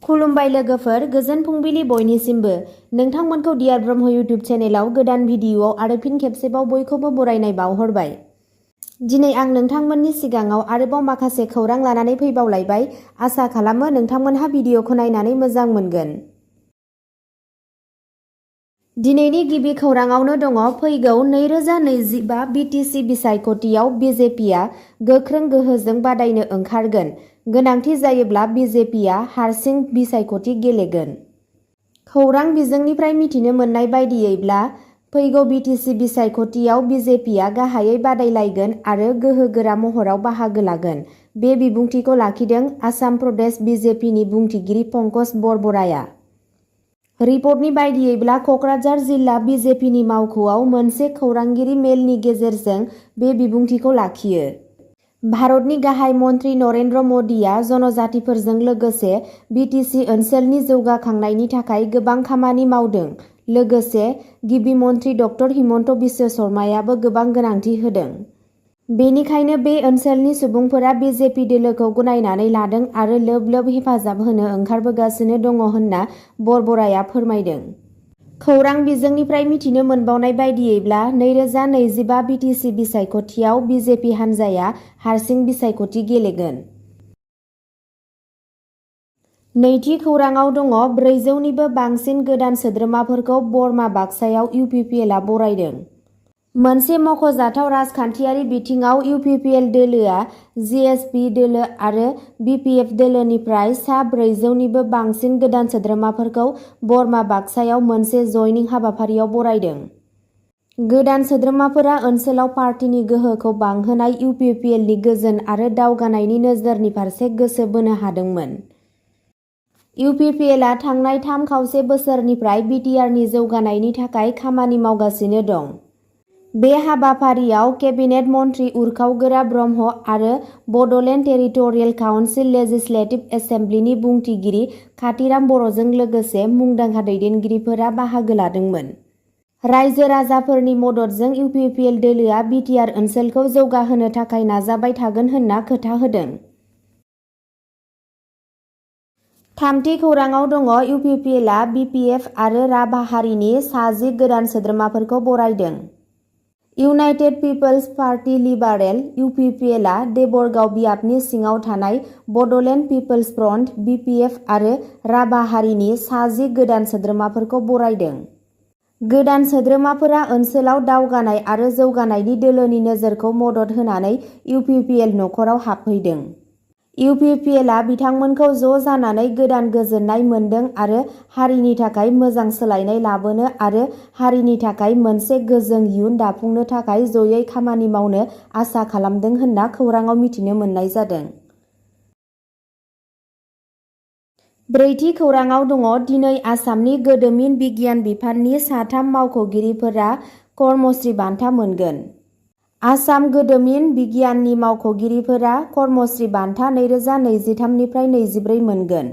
खुलुमबाय लोगोफोर, गोजोन फुंबिलि बयनिसिमबो। नोंथांमोनखौ डियार ब्रह्म इउटिउब चेनेलाव गोदान भिडिअ'आव आरो फिन खेबसेबाव बयखौबो बरायनाय बावहरबाय। दिनै आं नोंथांमोननि सिगाङाव आरोबाव माखासे खौरां लानानै फैबावलायबाय। आसा खालामो नोंथांमोनहा भिडिअ'खौ नायनानै मोजां मोनगोन। दिनैनि गिबि खौराङावनो दङ फैगौ 2025 BTC बिसायख'थियाव BJPआ गोख्रों गोहोजों बादायनो ओंखारगोन। गोनांथि जायोब्ला BJPआ हारसिं बिसायख'थि गेलेगोन। खौरां बिजोंनिफ्राय मिथिनो मोननाय बायदियैब्ला फैगौ BTC बिसायख'थियाव BJPआ गाहायै बादायलायगोन आरो गोहोगोरा महराव बाहागो लागोन। बे बिबुंथिखौ लाखिदों आसाम प्रदेश BJPनि बुंथिगिरि पंकज बरबराया। रिपर्टनि बायदियैब्ला क'क्राझार जिल्ला BJPनि मावख'आव मोनसे खौरांगिरि मेलनि गेजेरजों बे बिबुंथिखौ लाखियो। भारतनि गाहाय मन्त्रि नरेन्द्र मदिआ जनजातिफोरजों लोगोसे BTC ओनसोलनि जौगाखांनायनि थाखाय गोबां खामानि मावदों। लोगोसे गिबि मन्त्रि डक्टर हिमन्त बिश्व शर्मायाबो गोबां गोनांथि होदों। बेनिखायनो बे ओनसोलनि सुबुंफोरा BJP दोलोखौ गनायनानै लादों आरो लोब लोब हेफाजाब होनो ओंखारबोगासिनो दङ होनना बरबराया फोरमायदों। खौरां बिजोंनिफ्राय मिथिनो मोनबावनाय बायदियैब्ला 2025 BTC बिसायख'थियाव BJP हान्जाया हारसिं बिसायख'थि गेलेगोन। नैथि खौराङाव दङ 400निबो बांसिन गोदान सोद्रोमाफोरखौ बरमा बाक्सायाव UPPLआ बरायदों। मोनसे मख'जाथाव राजखान्थियारि बिथिङाव UPPL दोलोआ GSP दोलो आरो BPF दोलोनिफ्राय सा 400निबो बांसिन गोदान सोद्रोमाफोरखौ बरमा बाक्सायाव मोनसे जयनिं हाबाफारियाव बरायदों। गोदान सोद्रोमाफोरा ओनसोलाव पार्टीनि गोहोखौ बांहोनाय UPPLनि गोजोन आरो दावगानायनि नोजोरनि फारसे गोसो बोनो हादोंमोन। UPPLआ थांनाय 3 बोसोरनिफ्राय बिटिआरनि जौगानायनि थाखाय खामानि मावगासिनो दं। बे हाबाफारियाव केबिनेट मन्त्रि उरखावगोरा ब्रह्म आरो बड'लेण्ड टेरिटरियेल काउन्सिल लेजिस्लेटिभ एसेमब्लिनि बुंथिगिरि खाथिराम बर'जों लोगोसे मुंदांखा दैदेनगिरिफोरा बाहागो लादोंमोन। रायजो राजाफोरनि मददजों UPPL दोलोआ बिटिआर ओनसोलखौ जौगाहोनो थाखाय नाजाबाय थागोन होनना खोथा होदों। थामथि खौराङाव दङ UPPLआ BPF आरो राभा हारिनि 60 गोदान सोद्रोमाफोरखौ बरायदों। इउनाइटेड पिपल्स पार्टी लिबारेल UPPLआ देबरगाव बियाबनि सिङाव थानाय बड'लेण्ड पिपल्स फ्रन्ट BPF आरो राभा हारिनि 60 गोदान सोद्रोमाफोरखौ बरायदों। गोदान सोद्रोमाफोरा ओनसोलाव दावगानाय आरो जौगानायनि दोलोनि नोजोरखौ मदद होनानै UPPL नखराव हाबफैदों। UPPLआ बिथांमोनखौ ज' जानानै गोदान गोजोननाय मोनदों आरो हारिनि थाखाय मोजां सोलायनाय लाबोनो आरो हारिनि थाखाय मोनसे गोजों इयुन दाफुंनो थाखाय जयै खामानि मावनो आसा खालामदों होनना खौराङाव मिथिनो मोननाय जादों। ब्रैथि खौराङाव दङ दिनै आसामनि गोदोमिन बिगियान बिफाननि 3 मावख'गिरिफोरा कर्मश्री बान्था मोनगोन। आसाम गोदोमिन बिगियाननि मावख'गिरिफोरा कर्मश्री बान्था 2023निफ्राय 24 मोनगोन।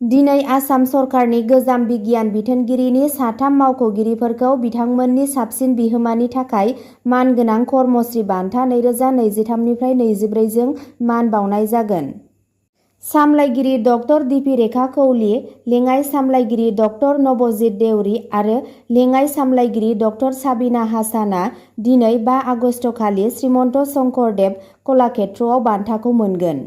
दिनै आसाम सरकारनि गोजाम बिगियान बिथोनगिरिनि 3 मावख'गिरिफोरखौ बिथांमोननि साबसिन बिहोमानि थाखाय मानगोनां कर्मश्री बान्था 2023निफ्राय 24 जों मान बावनाय जागोन। सामलायगिरि डक्टर दिपिरेखा कौली, लेङाइ सामलायगिरि डक्टर नबजित देउरि आरो लेङाइ सामलायगिरि डक्टर साबिना हासानआ दिनै 5 आगस्तखालि श्रीमन्त शंकरदेव कलाक्षेत्रआव बान्थाखौ मोनगोन।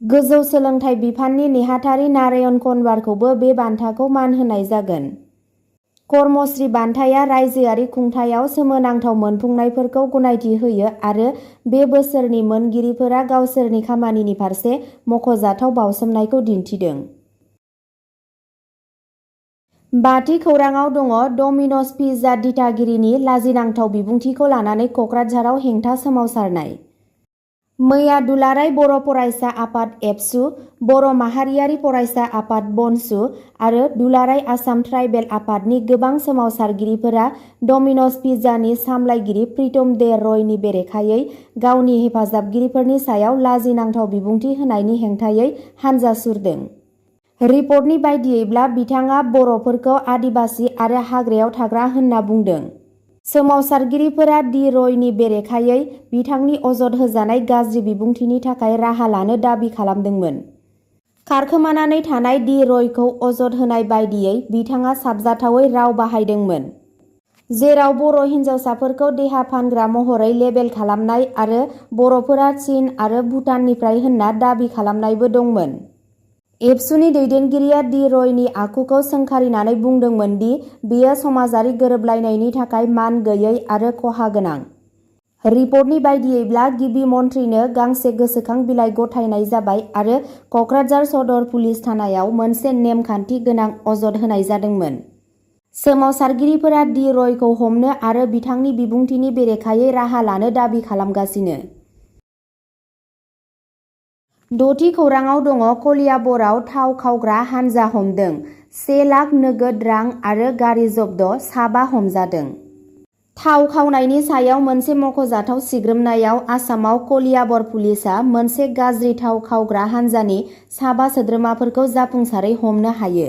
गोजौ सोलोंथाइ बिफाननि नेहाथारि नारायण कनवारखौबो बे बान्थाखौ मान होनाय जागोन। कर्मश्री बान्थाया रायजोआरि खुंथायाव सोमोनांथाव मोनफुंनायफोरखौ गनायथि होयो आरो बे बोसोरनि मोनगिरिफोरा गावसोरनि खामानिनि फारसे मख'जाथाव बाउसोमनायखौ दिन्थिदों। बाथि खौराङाव दङ डमिन'ज पिज्जा दिथागिरिनि लाजिनांथाव बिबुंथिखौ लानानै क'क्राझाराव हेंथा सोमावसारनाय। मैया दुलाराय बर' फरायसा आफाद एबसु, बर' माहारियारि फरायसा आफाद बनसु आरो दुलाराय आसाम ट्राइबेल आफादनि गोबां सोमावसारगिरिफोरा डमिन'ज पिज्जानि सामलायगिरि प्रितम दे रयनि बेरेखायै गावनि हेफाजाबगिरिफोरनि सायाव लाजिनांथाव बिबुंथि होनायनि हेंथायै हानजा सुरदों। रिपर्टनि बायदियैब्ला बिथाङा बर'फोरखौ आदिबासि आरो हाग्रायाव थाग्रा होनना बुंदों। सोमावसारगिरिफोरा दि रयनि बेरेखायै बिथांनि अजद होजानाय गाज्रि बिबुंथिनि थाखाय राहा लानो दाबि खालामदोंमोन। खारखोमानानै थानाय डि रयखौ अजद होनाय बायदियै बिथाङा साबजाथावै राव बाहायदोंमोन, जेराव बर' हिन्जावसाफोरखौ देहा फानग्रा महरै लेबेल खालामनाय आरो बर'फोरा चीन आरो भुटाननिफ्राय होनना दाबि खालामनायबो दंमोन। एबसुनि दैदेनगिरिया डि रयनि आखुखौ सोंखारिनानै बुंदोंमोन दि बेयो समाजारि गोरोबलायनायनि थाखाय मान गैयै आरो खहा गोनां। रिपर्टनि बायदियैब्ला गिबि मन्थ्रिनो गांसे गोसोखां बिलाइ गथायनाय जाबाय आरो कक्राझार सदर पुलिस थानायाव मोनसे नेमखान्थि गोनां अजद होनाय जादोंमोन। सोमावसारगिरिफोरा डि रयखौ हमनो आरो बिथांनि बिबुंथिनि बेरेखायै राहा लानो दाबि खालामगासिनो। द'थि खौराङाव दङ कलियाबरआव थाव खावग्रा हानजा हमदों, 1 लाख नोगोद रां आरो गारि जब्द, साबा हमजादों। थाव खावनायनि सायाव मोनसे मख'जाथाव सिग्रोमनायाव आसामाव कलियाबर पुलिसआ मोनसे गाज्रि थाव खावग्रा हानजानि साबा सोद्रोमाफोरखौ जाफुंसारै हमनो हायो।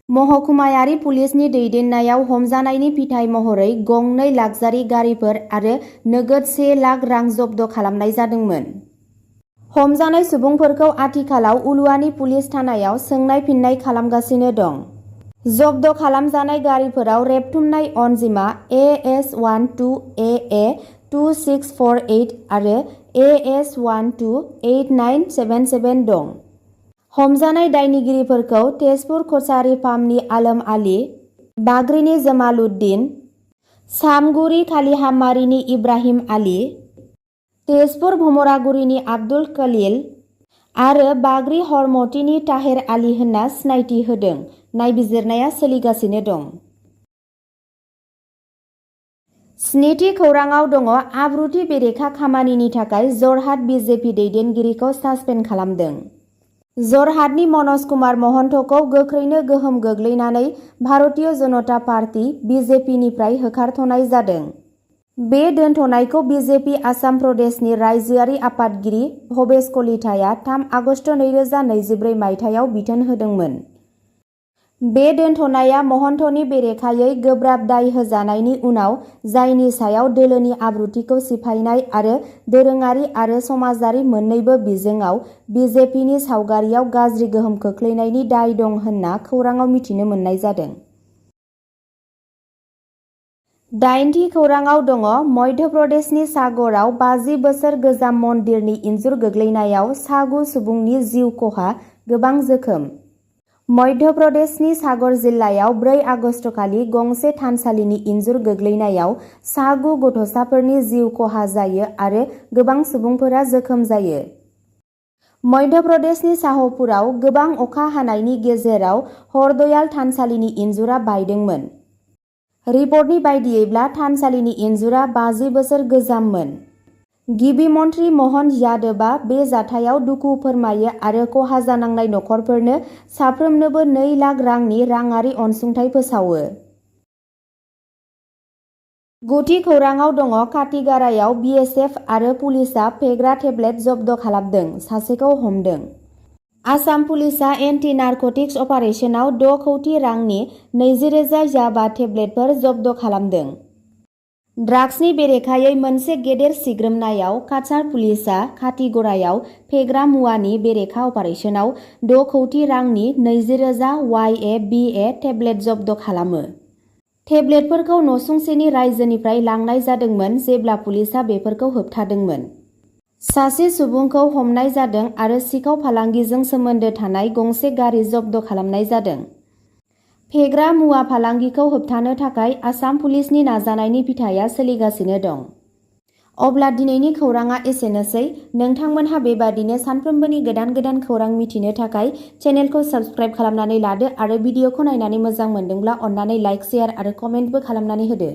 महकुमायारि पुलिसनि दैदेननायाव हमजानायनि फिथाइ महरै गंनै लाक्जारि गारिफोर आरो नोगोद 1 लाख रां जब्द खालामनाय जादोंमोन। हमजानाय सुबुंफोरखौ आथिखालाव उलुवानि पुलिस थानायाव सोंनाय फिननाय खालामगासिनो दं। जब्द खालामजानाय गारिफोराव रेबथुमनाय अनजिमा AS12AA 2648 आरो AS128977 दं। हमजानाय दायनिगिरिफोरखौ तेजपुर कचारी फार्मनि आलम आली, बाग्रिनि जमालुद्दिन, सामगुरि कालिहामारिनि इब्राहिम आली, तेजपुर भमरागुरिनि आब्दुल कलिल आरो बाग्रि हरमतिनि ताहेर आली होनना सिनायथि होदों। नायबिजिरनाया सोलिगासिनो दं। 7थि खौराङाव दङ आब्रुथि बेरेखा खामानिनि थाखाय जरहाट बिजेपि दैदेनगिरिखौ सासपेन्ड खालामदों। जरहाटनि मनज कुमार महन्तखौ गोख्रैनो गोहोम गोग्लैनानै भारतीय जनता पार्टी (BJP)निफ्राय होखारथ'नाय जादों। बे दोनथ'नायखौ बिजेपि आसाम प्रदेशनि रायजोआरि आफादगिरि भबेश कलिताया 3 आगस्ट 2024 मायथाइयाव बिथोन होदोंमोन। बे दोनथ'नाया महन्तनि बेरेखायै गोब्राब दाय होजानायनि उनाव जायनि सायाव दोलोनि आब्रुथिखौ सिफायनाय आरो दोरोङारि आरो समाजारि मोन्नैबो बिजोङाव बिजेपिनि सावगारियाव गाज्रि गोहोम खोख्लैनायनि दाय दं होनना खौराङाव मिथिनो मोननाय जादों। 8थि खौराङाव दङ मध्य प्रदेशनि सागरआव 50 बोसोर गोजाम मन्दिरनि इन्जुर गोग्लैनायाव सा-9 सुबुंनि जिउ खहा, गोबां जोखोम। मध्य प्रदेशनि सागर जिल्लायाव 4 आगस्तखालि गंसे थानसालिनि इन्जुर गोग्लैनायाव सा-9 गथ'साफोरनि जिउ खहा जायो आरो गोबां सुबुंफोरा जोखोम जायो। मध्य प्रदेशनि शाहपुराव गोबां अखा हानायनि गेजेराव हरदयाल थानसालिनि इन्जुरा बायदोंमोन। रिपर्टनि बायदियैब्ला थानसालिनि इन्जुरा 50 बोसोर गोजाममोन। गिबि मन्थ्रि महन यादवआ बे जाथायाव दुखु फोरमायो आरो खहा जानांनाय नखरफोरनो साफ्रोमनोबो 2 लाख रांनि राङारि अनसुंथाइ फोसावो। 9थि खौराङाव दङ काथिगारायाव BSF आरो पुलिसआ फेग्रा टेब्लेट जब्द खालामदों, सासेखौ हमदों। आसाम पुलिसआ एन्टि नारकटिक्स अपारेशनाव 6 कौटि रांनि 20,000 याबा टेब्लेटफोर जब्द खालामदों। ड्राग्सनि बेरेखायै मोनसे गेदेर सिग्रोमनायाव काछार पुलिसआ काथिगरायाव फेग्रा मुवानि बेरेखा अपारेशनाव 6 कौटि रांनि 20,000 YABA टेब्लेट जब्द खालामो। टेब्लेटफोरखौ नसुंसेनि रायजोनिफ्राय लांनाय जादोंमोन जेब्ला पुलिसआ बेफोरखौ होबथादोंमोन। सासे सुबुंखौ हमनाय जादों आरो सिखाव फालांगिजों सोमोन्दो थानाय गंसे गारि जब्द खालामनाय जादों। फेग्रा मुवा फालांगिखौ होबथानो थाखाय आसाम पुलिसनि नाजानायनि फिथाइया सोलिगासिनो दं। अब्ला दिनैनि खौराङा एसेनोसै। नोंथांमोनहा बेबादिनो सानफ्रोमबोनि गोदान खौरां मिथिनो थाखाय चेनेलखौ साबस्क्राइब खालामनानै लादो आरो भिडिअखौ नायनानै मोजां मोनदोंब्ला अन्नानै लाइक, शेयार आरो कमेन्टबो खालामनानै होदो।